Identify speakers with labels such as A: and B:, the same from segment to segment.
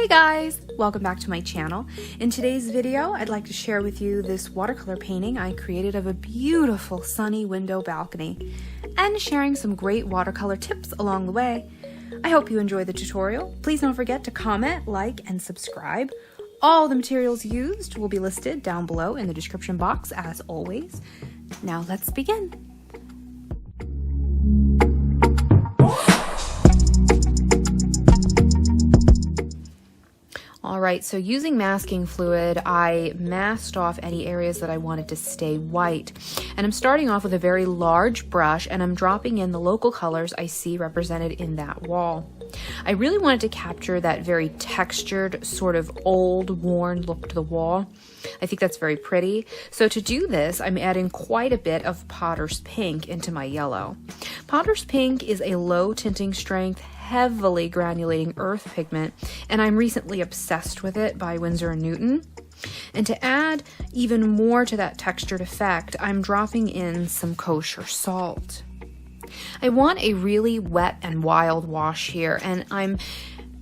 A: guys, welcome back to my channel. In today's video, I'd like to share with you this watercolor painting I created of a beautiful sunny window balcony and sharing some great watercolor tips along the way. I hope you enjoy the tutorial. Please don't forget to comment, like, and subscribe. All the materials used will be listed down below in the description box as always. Now let's begin. Alright, so using masking fluid, I masked off any areas that I wanted to stay white. And I'm starting off with a very large brush and I'm dropping in the local colors I see represented in that wall. I really wanted to capture that very textured, sort of old, worn look to the wall. I think that's very pretty. So to do this, I'm adding quite a bit of Potter's Pink into my yellow. Potter's Pink is a low tinting strength, heavily granulating earth pigment, and I'm recently obsessed with it by Winsor and Newton. And to add even more to that textured effect, I'm dropping in some Kosher Salt. I want a really wet and wild wash here, and I'm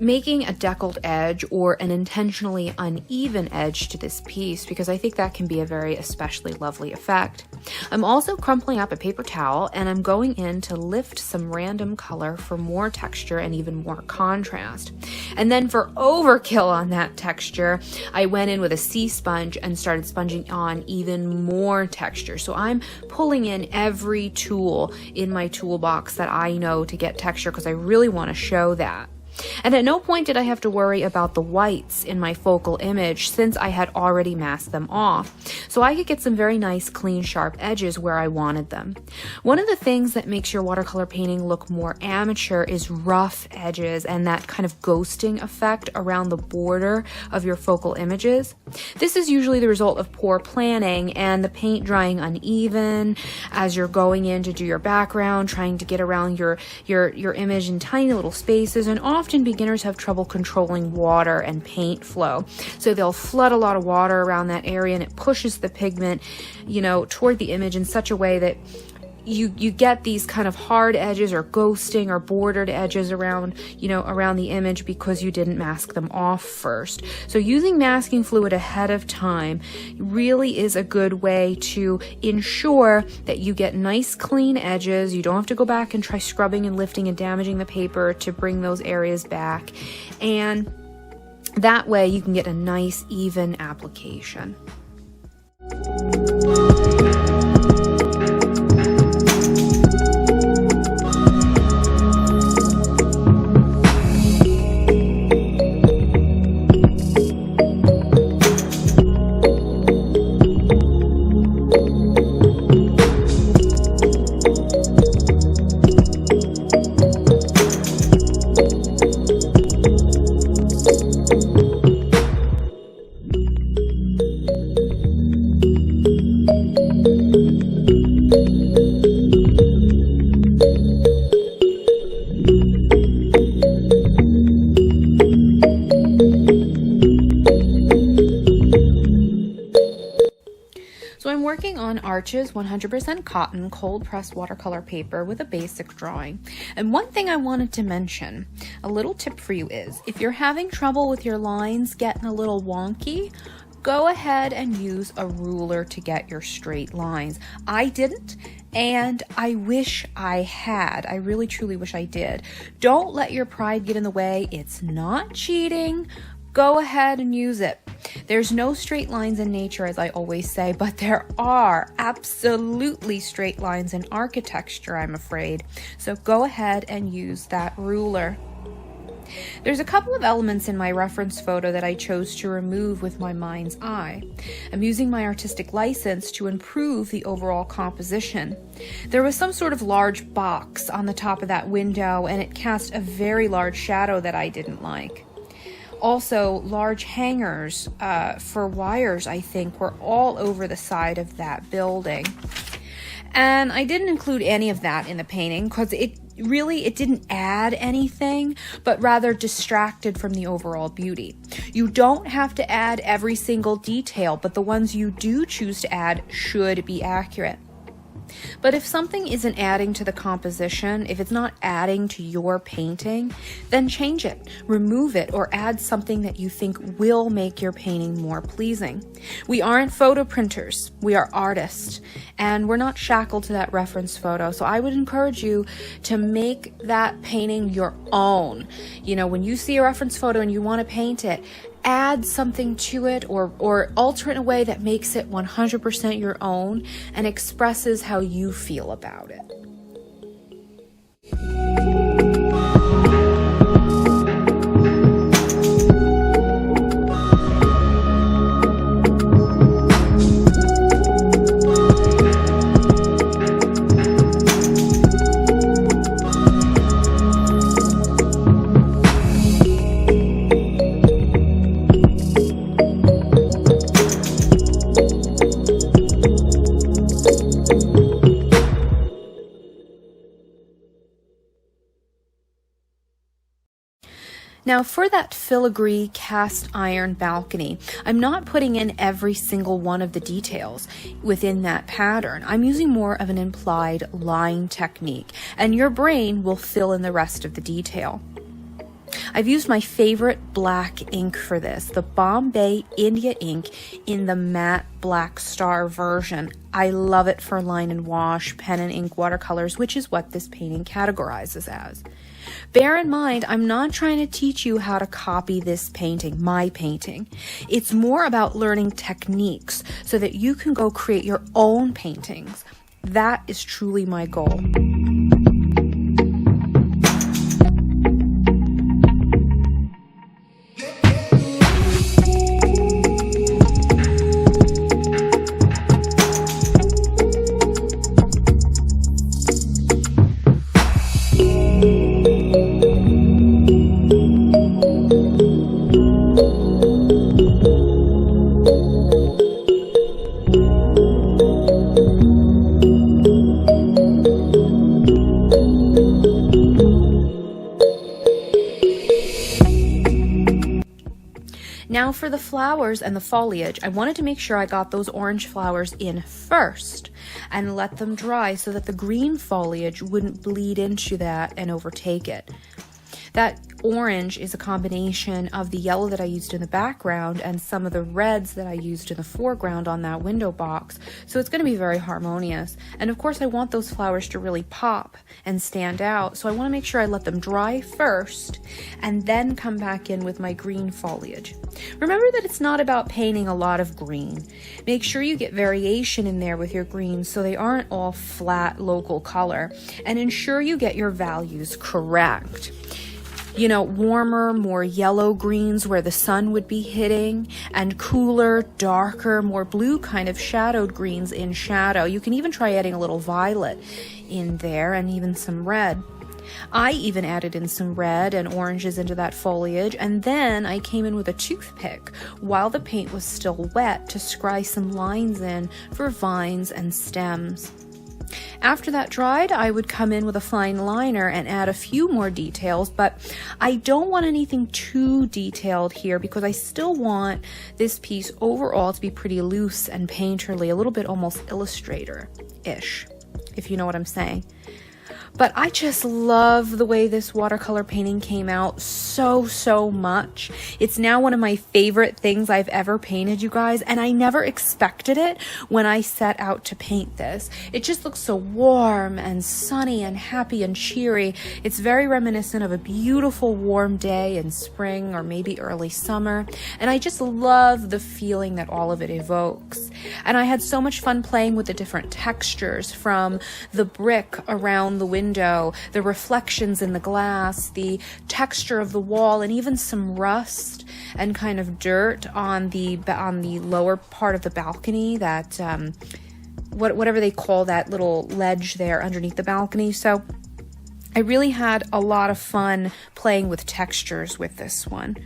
A: making a deckled edge or an intentionally uneven edge to this piece because I think that can be a very especially lovely effect. I'm also crumpling up a paper towel and I'm going in to lift some random color for more texture and even more contrast. And then for overkill on that texture, I went in with a sea sponge and started sponging on even more texture. So I'm pulling in every tool in my toolbox that I know to get texture because I really want to show that. And at no point did I have to worry about the whites in my focal image since I had already masked them off. So I could get some very nice, clean, sharp edges where I wanted them. One of the things that makes your watercolor painting look more amateur is rough edges and that kind of ghosting effect around the border of your focal images. This is usually the result of poor planning and the paint drying uneven as you're going in to do your background, trying to get around your image in tiny little spaces, and often beginners have trouble controlling water and paint flow. So they'll flood a lot of water around that area and it pushes the pigment, toward the image in such a way that you get these kind of hard edges or ghosting or bordered edges around the image because you didn't mask them off first. So using masking fluid ahead of time really is a good way to ensure that you get nice clean edges. You don't have to go back and try scrubbing and lifting and damaging the paper to bring those areas back. And that way you can get a nice even application. So I'm working on Arches 100% cotton cold pressed watercolor paper with a basic drawing. And one thing I wanted to mention, a little tip for you is, if you're having trouble with your lines getting a little wonky, go ahead and use a ruler to get your straight lines. I didn't, and I wish I had. I really truly wish I did. Don't let your pride get in the way. It's not cheating. Go ahead and use it. There's no straight lines in nature, as I always say, but there are absolutely straight lines in architecture, I'm afraid. So go ahead and use that ruler. There's a couple of elements in my reference photo that I chose to remove with my mind's eye. I'm using my artistic license to improve the overall composition. There was some sort of large box on the top of that window and it cast a very large shadow that I didn't like. Also, large hangers for wires, I think, were all over the side of that building. And I didn't include any of that in the painting because it didn't add anything, but rather distracted from the overall beauty. You don't have to add every single detail, but the ones you do choose to add should be accurate. But if something isn't adding to the composition, if it's not adding to your painting, then change it, remove it, or add something that you think will make your painting more pleasing. We aren't photo printers, we are artists, and we're not shackled to that reference photo. So I would encourage you to make that painting your own. You know, when you see a reference photo and you want to paint it, add something to it or alter it in a way that makes it 100% your own and expresses how you feel about it. Now for that filigree cast iron balcony, I'm not putting in every single one of the details within that pattern. I'm using more of an implied line technique, and your brain will fill in the rest of the detail. I've used my favorite black ink for this, the Bombay India ink in the matte black star version. I love it for line and wash, pen and ink watercolors, which is what this painting categorizes as. Bear in mind, I'm not trying to teach you how to copy this painting, my painting. It's more about learning techniques so that you can go create your own paintings. That is truly my goal. Now for the flowers and the foliage, I wanted to make sure I got those orange flowers in first and let them dry so that the green foliage wouldn't bleed into that and overtake it. That orange is a combination of the yellow that I used in the background and some of the reds that I used in the foreground on that window box. So it's going to be very harmonious. And of course I want those flowers to really pop and stand out. So I want to make sure I let them dry first and then come back in with my green foliage. Remember that it's not about painting a lot of green. Make sure you get variation in there with your greens so they aren't all flat local color, and ensure you get your values correct. You know, warmer, more yellow greens where the sun would be hitting, and cooler, darker, more blue kind of shadowed greens in shadow. You can even try adding a little violet in there and even some red. I even added in some red and oranges into that foliage, and then I came in with a toothpick while the paint was still wet to scry some lines in for vines and stems. After that dried, I would come in with a fine liner and add a few more details, but I don't want anything too detailed here because I still want this piece overall to be pretty loose and painterly, a little bit almost illustrator-ish, if you know what I'm saying. But I just love the way this watercolor painting came out so much. It's now one of my favorite things I've ever painted, you guys, and I never expected it when I set out to paint this. It just looks so warm and sunny and happy and cheery. It's very reminiscent of a beautiful warm day in spring or maybe early summer, and I just love the feeling that all of it evokes. And I had so much fun playing with the different textures, from the brick around the window, the reflections in the glass, the texture of the wall, and even some rust and kind of dirt on the lower part of the balcony, that whatever they call that little ledge there underneath the balcony. So I really had a lot of fun playing with textures with this one.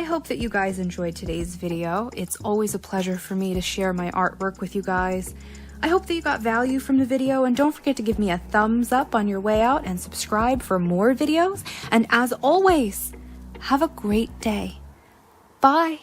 A: I hope that you guys enjoyed today's video. It's always a pleasure for me to share my artwork with you guys. I hope that you got value from the video, and don't forget to give me a thumbs up on your way out and subscribe for more videos. And as always, have a great day. Bye.